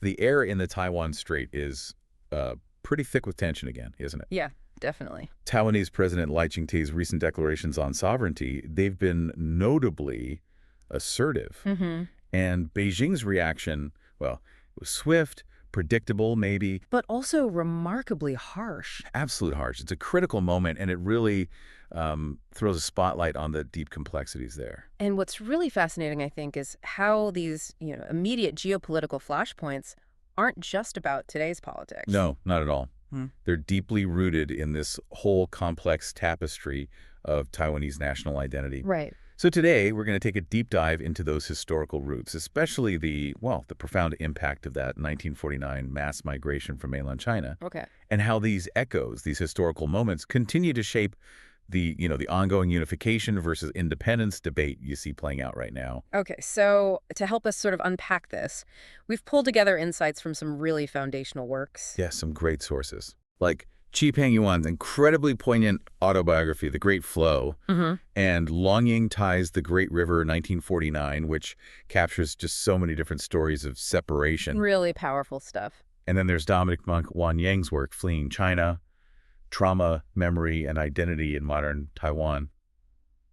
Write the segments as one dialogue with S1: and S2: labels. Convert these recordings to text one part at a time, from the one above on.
S1: The air in the Taiwan Strait is pretty thick with tension again, isn't it?
S2: Yeah, definitely.
S1: Taiwanese President Lai Ching-te's recent declarations on sovereignty, they've been notably assertive.
S2: Mm-hmm.
S1: And Beijing's reaction, well, it was swift, predictable maybe,
S2: But also remarkably harsh.
S1: absolute harsh. It's a critical moment, and it really throws a spotlight on the deep complexities there.
S2: And what's really fascinating, I think, is how these, immediate geopolitical flashpoints aren't just about today's politics.
S1: No, not at all.
S2: Hmm.
S1: They're deeply rooted in this whole complex tapestry of Taiwanese national identity.
S2: Right.
S1: So today, we're going to take a deep dive into those historical roots, especially the profound impact of that 1949 mass migration from mainland China,
S2: Okay.
S1: and how these echoes, these historical moments, continue to shape the ongoing unification versus independence debate you see playing out right now.
S2: Okay, so to help us sort of unpack this, we've pulled together insights from some really foundational works.
S1: Yes, some great sources, like Qi Pengyuan's incredibly poignant autobiography, The Great Flow,
S2: Mm-hmm.
S1: and Long Ying Tai's The Great River, 1949, which captures just so many different stories of separation.
S2: Really powerful stuff.
S1: And then there's Dominic Monk Wan Yang's work, Fleeing China, Trauma, Memory, and Identity in Modern Taiwan.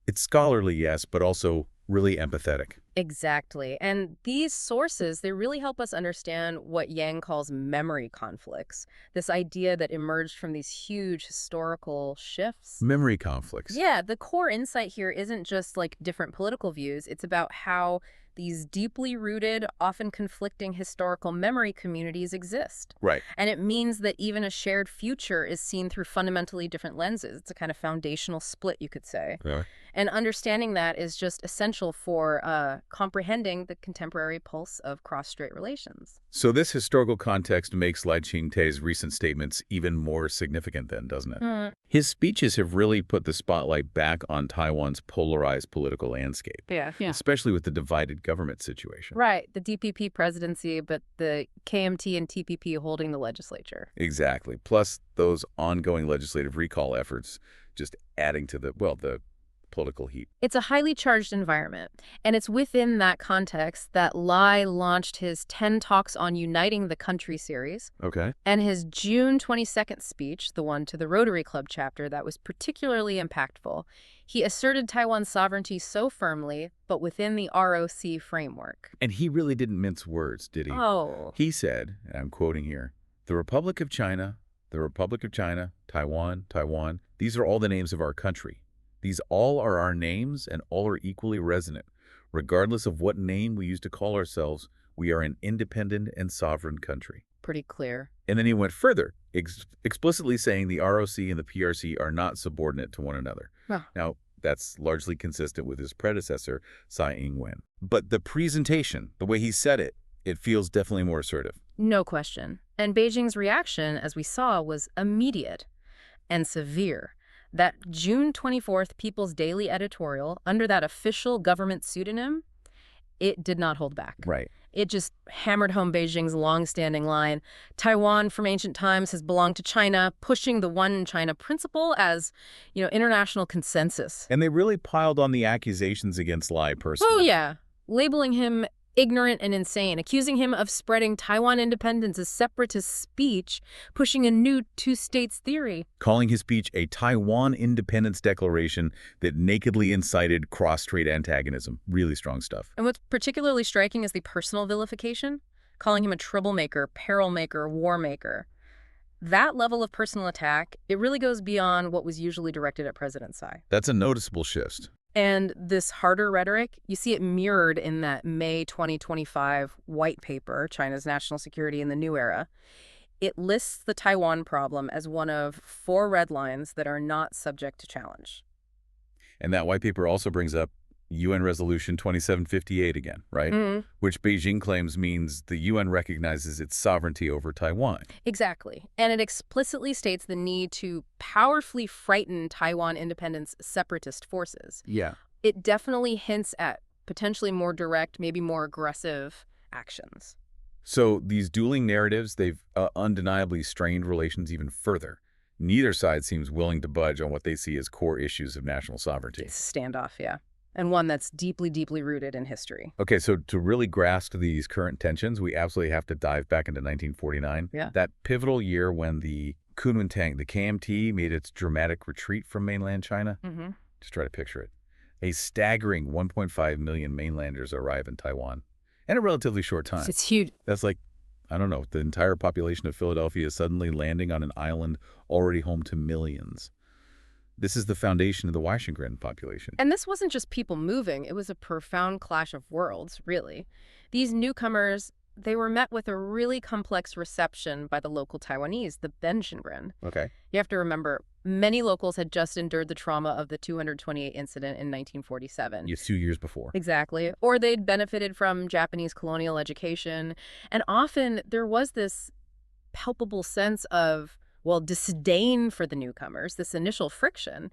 S1: It's scholarly, yes, but also really empathetic.
S2: Exactly. And these sources, they really help us understand what Yang calls memory conflicts, this idea that emerged from these huge historical shifts.
S1: Memory conflicts.
S2: Yeah, the core insight here isn't just like different political views. It's about how these deeply rooted, often conflicting historical memory communities exist.
S1: Right.
S2: And it means that even a shared future is seen through fundamentally different lenses. It's a kind of foundational split, you could say.
S1: Yeah.
S2: And understanding that is just essential for comprehending the contemporary pulse of cross-strait relations.
S1: So this historical context makes Lai Ching-te's recent statements even more significant then, doesn't it?
S2: Mm.
S1: His speeches have really put the spotlight back on Taiwan's polarized political landscape,
S2: Yeah.
S1: especially with the divided government situation.
S2: Right. The DPP presidency, but the KMT and TPP holding the legislature.
S1: Exactly. Plus those ongoing legislative recall efforts just adding to the political heat.
S2: It's a highly charged environment, and it's within that context that Lai launched his 10 Talks on Uniting the Country series,
S1: Okay.
S2: and his June 22nd speech, the one to the Rotary Club chapter that was particularly impactful. He asserted Taiwan's sovereignty so firmly, but within the ROC framework.
S1: And he really didn't mince words, did he?
S2: Oh.
S1: He said, and I'm quoting here, the Republic of China, Taiwan, these are all the names of our country. These all are our names and all are equally resonant. Regardless of what name we use to call ourselves, we are an independent and sovereign country.
S2: Pretty clear.
S1: And then he went further, explicitly saying the ROC and the PRC are not subordinate to one another.
S2: Huh.
S1: Now, that's largely consistent with his predecessor, Tsai Ing-wen. But the presentation, the way he said it, it feels definitely more assertive.
S2: No question. And Beijing's reaction, as we saw, was immediate and severe. That June 24th People's Daily editorial, under that official government pseudonym, it did not hold back.
S1: Right.
S2: It just hammered home Beijing's long-standing line. Taiwan from ancient times has belonged to China, pushing the one China principle as, international consensus.
S1: And they really piled on the accusations against Lai personally.
S2: Oh, yeah. Labeling him ignorant and insane, accusing him of spreading Taiwan independence as separatist speech, pushing a new two-states theory.
S1: Calling his speech a Taiwan independence declaration that nakedly incited cross-strait antagonism. Really strong stuff.
S2: And what's particularly striking is the personal vilification, calling him a troublemaker, peril maker, war maker. That level of personal attack, it really goes beyond what was usually directed at President Tsai.
S1: That's a noticeable shift.
S2: And this harder rhetoric, you see it mirrored in that May 2025 white paper, China's National Security in the New Era. It lists the Taiwan problem as one of 4 red lines that are not subject to challenge.
S1: And that white paper also brings up UN Resolution 2758 again, right?
S2: Mm.
S1: Which Beijing claims means the UN recognizes its sovereignty over Taiwan.
S2: Exactly. And it explicitly states the need to powerfully frighten Taiwan independence separatist forces.
S1: Yeah.
S2: It definitely hints at potentially more direct, maybe more aggressive actions.
S1: So these dueling narratives, they've undeniably strained relations even further. Neither side seems willing to budge on what they see as core issues of national sovereignty.
S2: Standoff, yeah. and one that's deeply, deeply rooted in history.
S1: Okay, so to really grasp these current tensions, we absolutely have to dive back into 1949.
S2: Yeah.
S1: That pivotal year when the Kunmintang, the KMT, made its dramatic retreat from mainland China.
S2: Mm-hmm.
S1: Just try to picture it. A staggering 1.5 million mainlanders arrive in Taiwan in a relatively short time.
S2: It's huge.
S1: That's like, I don't know, the entire population of Philadelphia is suddenly landing on an island already home to millions. This is the foundation of the Waishengren population.
S2: And this wasn't just people moving, it was a profound clash of worlds, really. These newcomers, they were met with a really complex reception by the local Taiwanese, the Beijing.
S1: Okay.
S2: You have to remember, many locals had just endured the trauma of the 228 incident in 1947.
S1: Yes, 2 years before.
S2: Exactly. Or they'd benefited from Japanese colonial education. And often there was this palpable sense of, well, disdain for the newcomers, this initial friction.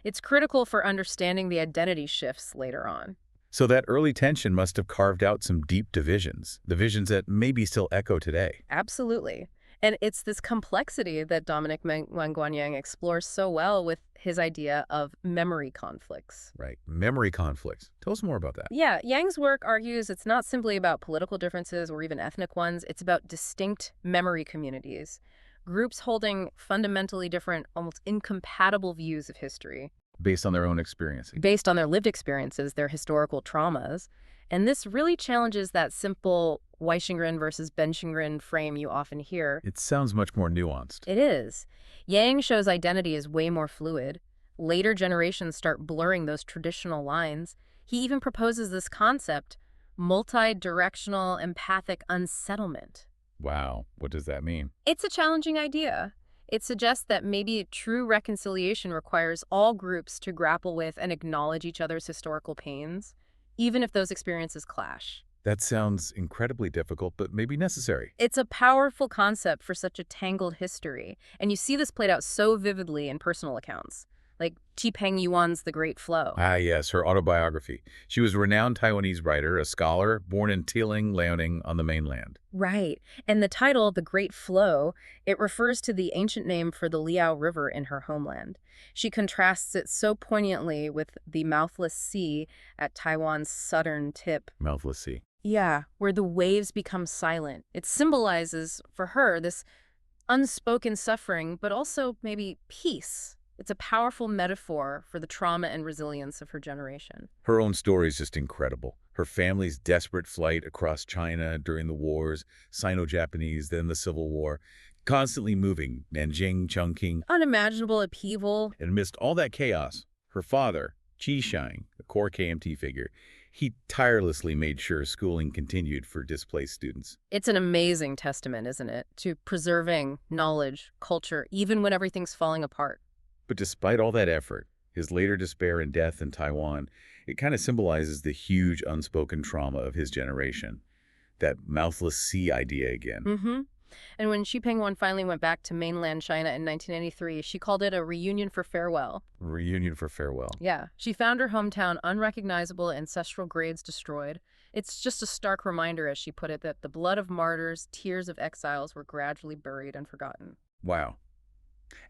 S2: It's critical for understanding the identity shifts later on.
S1: So that early tension must have carved out some deep divisions that maybe still echo today.
S2: Absolutely. And it's this complexity that Dominic Wang explores so well with his idea of memory conflicts.
S1: Right. Memory conflicts. Tell us more about that.
S2: Yeah, Yang's work argues it's not simply about political differences or even ethnic ones. It's about distinct memory communities, groups holding fundamentally different, almost incompatible views of history.
S1: Based on their own experiences.
S2: Based on their lived experiences, their historical traumas. And this really challenges that simple Waishengren versus Benshengren frame you often hear.
S1: It sounds much more nuanced.
S2: It is. Yang shows identity is way more fluid. Later generations start blurring those traditional lines. He even proposes this concept, multi-directional empathic unsettlement.
S1: Wow. What does that mean?
S2: It's a challenging idea. It suggests that maybe true reconciliation requires all groups to grapple with and acknowledge each other's historical pains, even if those experiences clash.
S1: That sounds incredibly difficult, but maybe necessary.
S2: It's a powerful concept for such a tangled history, and you see this played out so vividly in personal accounts, like Qi Peng Yuan's The Great Flow.
S1: Ah, yes, her autobiography. She was a renowned Taiwanese writer, a scholar, born in Tiling, Liaoning on the mainland.
S2: Right. And the title, The Great Flow, it refers to the ancient name for the Liao River in her homeland. She contrasts it so poignantly with the Mouthless Sea at Taiwan's southern tip.
S1: Mouthless Sea.
S2: Yeah, where the waves become silent. It symbolizes, for her, this unspoken suffering, but also maybe peace. It's a powerful metaphor for the trauma and resilience of her generation.
S1: Her own story is just incredible. Her family's desperate flight across China during the wars, Sino-Japanese, then the Civil War, constantly moving, Nanjing, Chongqing.
S2: Unimaginable upheaval.
S1: And amidst all that chaos, her father, Qi Shang, a core KMT figure, he tirelessly made sure schooling continued for displaced students.
S2: It's an amazing testament, isn't it, to preserving knowledge, culture, even when everything's falling apart.
S1: But despite all that effort, his later despair and death in Taiwan, it kind of symbolizes the huge unspoken trauma of his generation. That mouthless sea idea again.
S2: Mm-hmm. And when Xi Pengwan finally went back to mainland China in 1993, she called it a reunion for farewell.
S1: Reunion for farewell.
S2: Yeah. She found her hometown unrecognizable, ancestral grades destroyed. It's just a stark reminder, as she put it, that the blood of martyrs, tears of exiles were gradually buried and forgotten.
S1: Wow.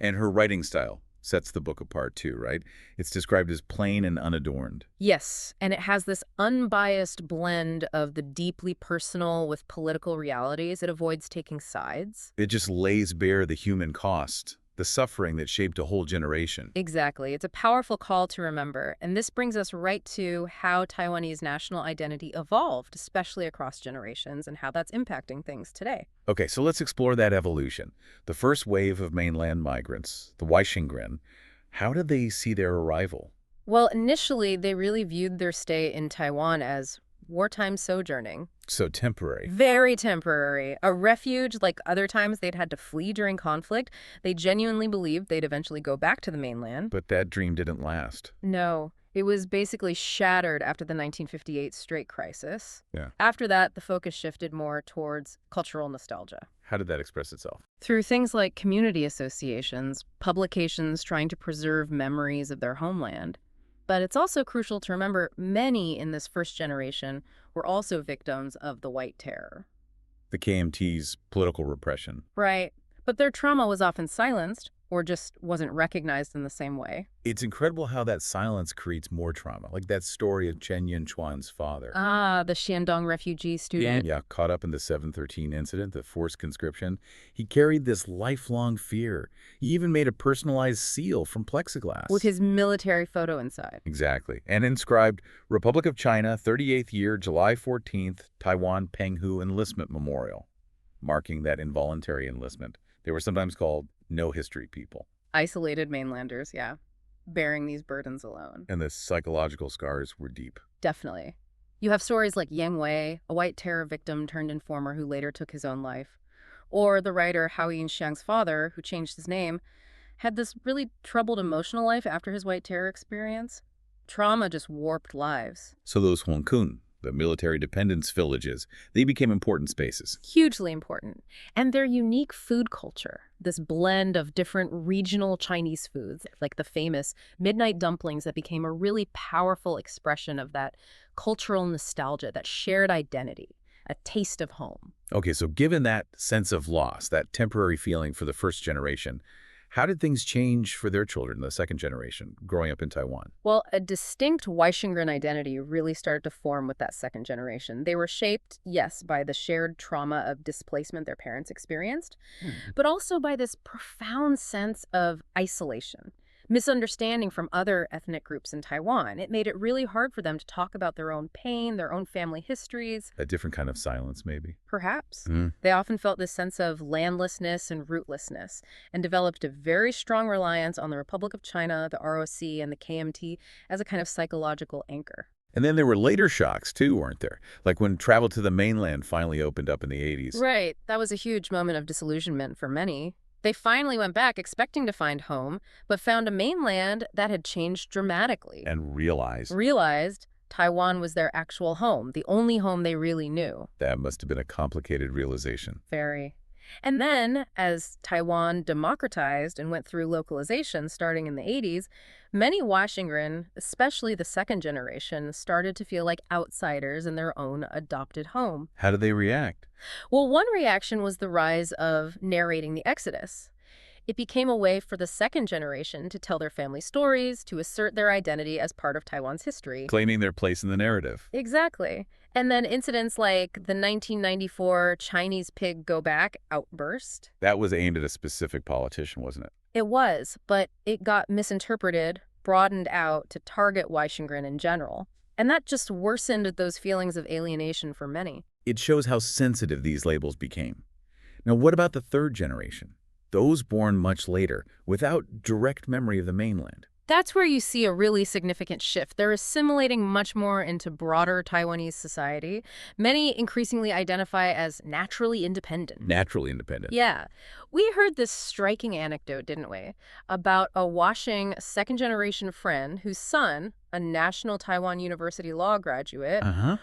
S1: And her writing style sets the book apart too, right? It's described as plain and unadorned.
S2: Yes, and it has this unbiased blend of the deeply personal with political realities. It avoids taking sides.
S1: It just lays bare the human cost, the suffering that shaped a whole generation.
S2: Exactly. It's a powerful call to remember. And this brings us right to how Taiwanese national identity evolved, especially across generations, and how that's impacting things today.
S1: Okay, so let's explore that evolution. The first wave of mainland migrants, the Waishengren, how did they see their arrival?
S2: Well, initially, they really viewed their stay in Taiwan as wartime sojourning.
S1: So temporary.
S2: Very temporary. A refuge like other times they'd had to flee during conflict. They genuinely believed they'd eventually go back to the mainland.
S1: But that dream didn't last.
S2: No. It was basically shattered after the 1958 Strait Crisis.
S1: Yeah.
S2: After that, the focus shifted more towards cultural nostalgia.
S1: How did that express itself?
S2: Through things like community associations, publications trying to preserve memories of their homeland. But it's also crucial to remember many in this first generation were also victims of the White Terror.
S1: The KMT's political repression.
S2: Right. But their trauma was often silenced, or just wasn't recognized in the same way.
S1: It's incredible how that silence creates more trauma, like that story of Chen Yunchuan's father.
S2: Ah, the Shandong refugee student.
S1: Yeah, caught up in the 713 incident, the forced conscription. He carried this lifelong fear. He even made a personalized seal from
S2: With
S1: plexiglass.
S2: his military photo inside.
S1: Exactly. And inscribed, Republic of China, 38th year, July 14th, Taiwan Penghu Enlistment Memorial, marking that involuntary enlistment. They were sometimes called no history people.
S2: Isolated mainlanders, yeah. Bearing these burdens alone.
S1: And the psychological scars were deep.
S2: Definitely. You have stories like Yang Wei, a white terror victim turned informer who later took his own life. Or the writer Hao Yinxiang's father, who changed his name, had this really troubled emotional life after his white terror experience. Trauma just warped lives.
S1: So those Hongkun, the military dependence villages, they became important spaces.
S2: Hugely important. And their unique food culture, this blend of different regional Chinese foods, like the famous midnight dumplings that became a really powerful expression of that cultural nostalgia, that shared identity, a taste of home.
S1: Okay, so given that sense of loss, that temporary feeling for the first generation, how did things change for their children, the second generation, growing up in Taiwan?
S2: Well, a distinct Weishengren identity really started to form with that second generation. They were shaped, yes, by the shared trauma of displacement their parents experienced, but also by this profound sense of isolation, misunderstanding from other ethnic groups in Taiwan. It made it really hard for them to talk about their own pain, their own family histories.
S1: A different kind of silence, maybe?
S2: Perhaps.
S1: Mm.
S2: They often felt this sense of landlessness and rootlessness and developed a very strong reliance on the Republic of China, the ROC, and the KMT as a kind of psychological anchor.
S1: And then there were later shocks, too, weren't there? Like when travel to the mainland finally opened up in the 80s.
S2: Right. That was a huge moment of disillusionment for many. They finally went back expecting to find home, but found a mainland that had changed dramatically.
S1: And
S2: Realized Taiwan was their actual home, the only home they really knew.
S1: that must have been a complicated realization.
S2: Very. And then, as Taiwan democratized and went through localization starting in the 80s, many Washington, especially the second generation, started to feel like outsiders in their own adopted home.
S1: How did they react?
S2: Well, one reaction was the rise of narrating the Exodus. It became a way for the second generation to tell their family stories, to assert their identity as part of Taiwan's history.
S1: Claiming their place in the narrative.
S2: Exactly. And then incidents like the 1994 Chinese pig go back outburst.
S1: That was aimed at a specific politician, wasn't it?
S2: It was, but it got misinterpreted, broadened out to target Weishengren in general. And that just worsened those feelings of alienation for many.
S1: It shows how sensitive these labels became. Now, what about the third generation? Those born much later, without direct memory of the mainland.
S2: That's where you see a really significant shift. They're assimilating much more into broader Taiwanese society. Many increasingly identify as naturally independent.
S1: Naturally independent.
S2: Yeah. We heard this striking anecdote, didn't we, about a Washing second-generation friend whose son, a National Taiwan University law graduate,
S1: Uh-huh.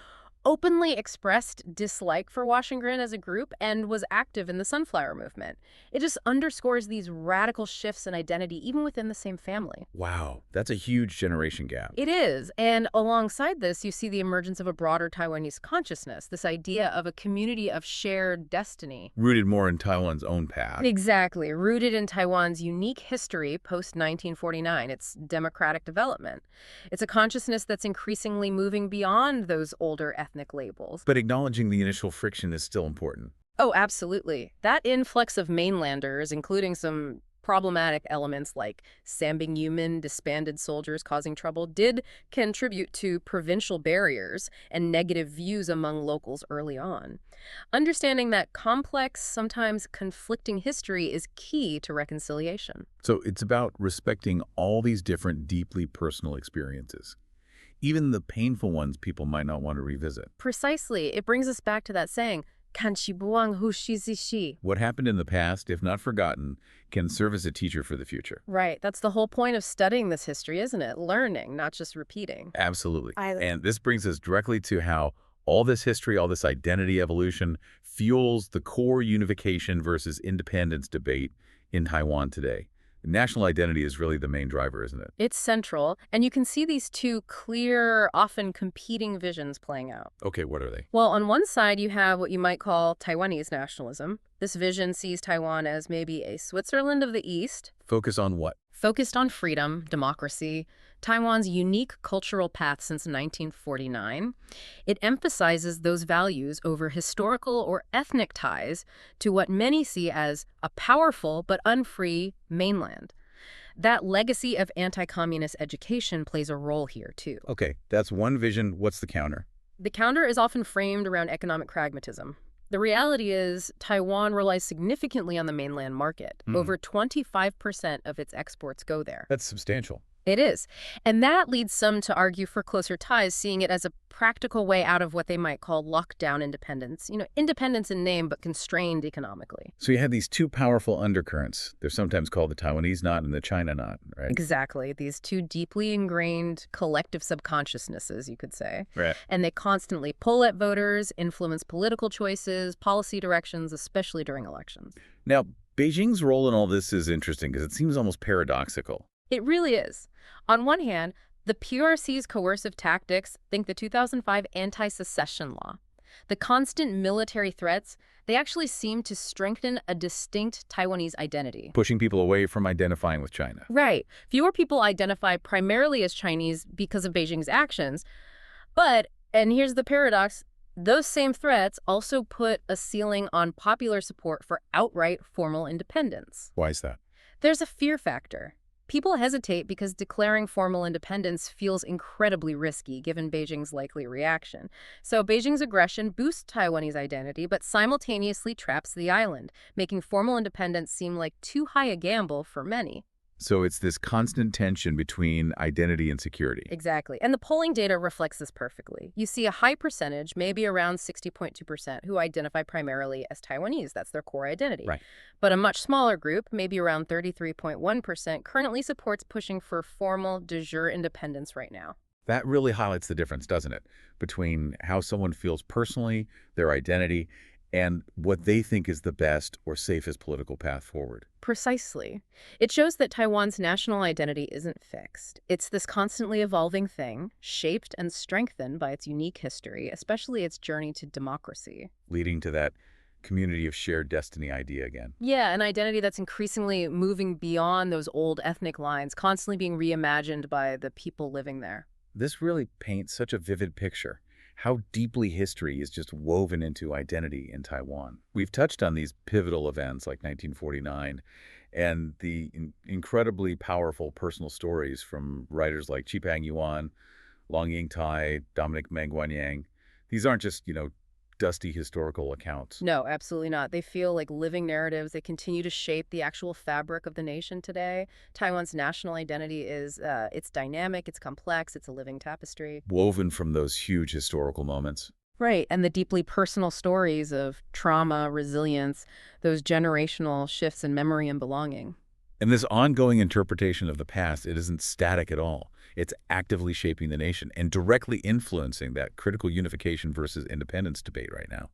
S2: openly expressed dislike for Washington as a group and was active in the Sunflower Movement. It just underscores these radical shifts in identity even within the same family.
S1: Wow, that's a huge generation gap.
S2: It is. And alongside this, you see the emergence of a broader Taiwanese consciousness, this idea of a community of shared destiny.
S1: Rooted more in Taiwan's own path.
S2: Exactly. Rooted in Taiwan's unique history post-1949, its democratic development. It's a consciousness that's increasingly moving beyond those older ethnic labels.
S1: But acknowledging the initial friction is still important.
S2: Oh, absolutely. That influx of mainlanders, including some problematic elements like Sambing Yuman, disbanded soldiers causing trouble, did contribute to provincial barriers and negative views among locals early on. Understanding that complex, sometimes conflicting history is key to reconciliation.
S1: So it's about respecting all these different, deeply personal experiences. Even the painful ones people might not want to revisit.
S2: Precisely. It brings us back to that saying, 看其不忘乎其自己.
S1: What happened in the past, if not forgotten, can serve as a teacher for the future.
S2: Right. That's the whole point of studying this history, isn't it? Learning, not just repeating.
S1: Absolutely. And this brings us directly to how all this history, all this identity evolution fuels the core unification versus independence debate in Taiwan today. National identity is really the main driver, isn't it?
S2: It's central, and you can see these two clear, often competing visions playing out.
S1: Okay, what are they?
S2: Well, on one side, you have what you might call Taiwanese nationalism. This vision sees Taiwan as maybe a Switzerland of the East,
S1: Focus on what?
S2: focused on freedom, democracy, Taiwan's unique cultural path since 1949. It emphasizes those values over historical or ethnic ties to what many see as a powerful but unfree mainland. That legacy of anti-communist education plays a role here, too.
S1: Okay, that's one vision. What's the counter?
S2: The counter is often framed around economic pragmatism. The reality is Taiwan relies significantly on the mainland market. Over 25% of its exports go there.
S1: That's substantial.
S2: It is. And that leads some to argue for closer ties, seeing it as a practical way out of what they might call lockdown independence. Independence in name, but constrained economically.
S1: So you have these two powerful undercurrents. They're sometimes called the Taiwanese knot and the China knot, right?
S2: Exactly. These two deeply ingrained collective subconsciousnesses, you could say.
S1: Right.
S2: And they constantly pull at voters, influence political choices, policy directions, especially during elections.
S1: Now, Beijing's role in all this is interesting because it seems almost paradoxical.
S2: It really is. On one hand, the PRC's coercive tactics, think the 2005 anti-secession law. The constant military threats, they actually seem to strengthen a distinct Taiwanese identity.
S1: Pushing people away from identifying with China.
S2: Right. Fewer people identify primarily as Chinese because of Beijing's actions. But, and here's the paradox, those same threats also put a ceiling on popular support for outright formal independence.
S1: Why is that?
S2: There's a fear factor. People hesitate because declaring formal independence feels incredibly risky given Beijing's likely reaction. So Beijing's aggression boosts Taiwanese identity but simultaneously traps the island, making formal independence seem like too high a gamble for many.
S1: So it's this constant tension between identity and security.
S2: Exactly. And the polling data reflects this perfectly. You see a high percentage, maybe around 60.2%, who identify primarily as Taiwanese. That's their core identity.
S1: Right.
S2: But a much smaller group, maybe around 33.1%, currently supports pushing for formal de jure independence right now.
S1: That really highlights the difference, doesn't it, between how someone feels personally, their identity, and what they think is the best or safest political path forward.
S2: Precisely. It shows that Taiwan's national identity isn't fixed. It's this constantly evolving thing, shaped and strengthened by its unique history, especially its journey to democracy.
S1: Leading to that community of shared destiny idea again.
S2: Yeah, an identity that's increasingly moving beyond those old ethnic lines, constantly being reimagined by the people living there.
S1: This really paints such a vivid picture. How deeply history is just woven into identity in Taiwan. We've touched on these pivotal events like 1949 and the incredibly powerful personal stories from writers like Qipang Yuan, Long Ying-tai, Dominic Meng-Guanyang. These aren't just, dusty historical accounts.
S2: No, absolutely not. They feel like living narratives. They continue to shape the actual fabric of the nation today. Taiwan's national identity is, it's dynamic, it's complex, it's a living tapestry.
S1: Woven from those huge historical moments.
S2: Right, and the deeply personal stories of trauma, resilience, those generational shifts in memory and belonging.
S1: And this ongoing interpretation of the past, it isn't static at all. It's actively shaping the nation and directly influencing that critical unification versus independence debate right now.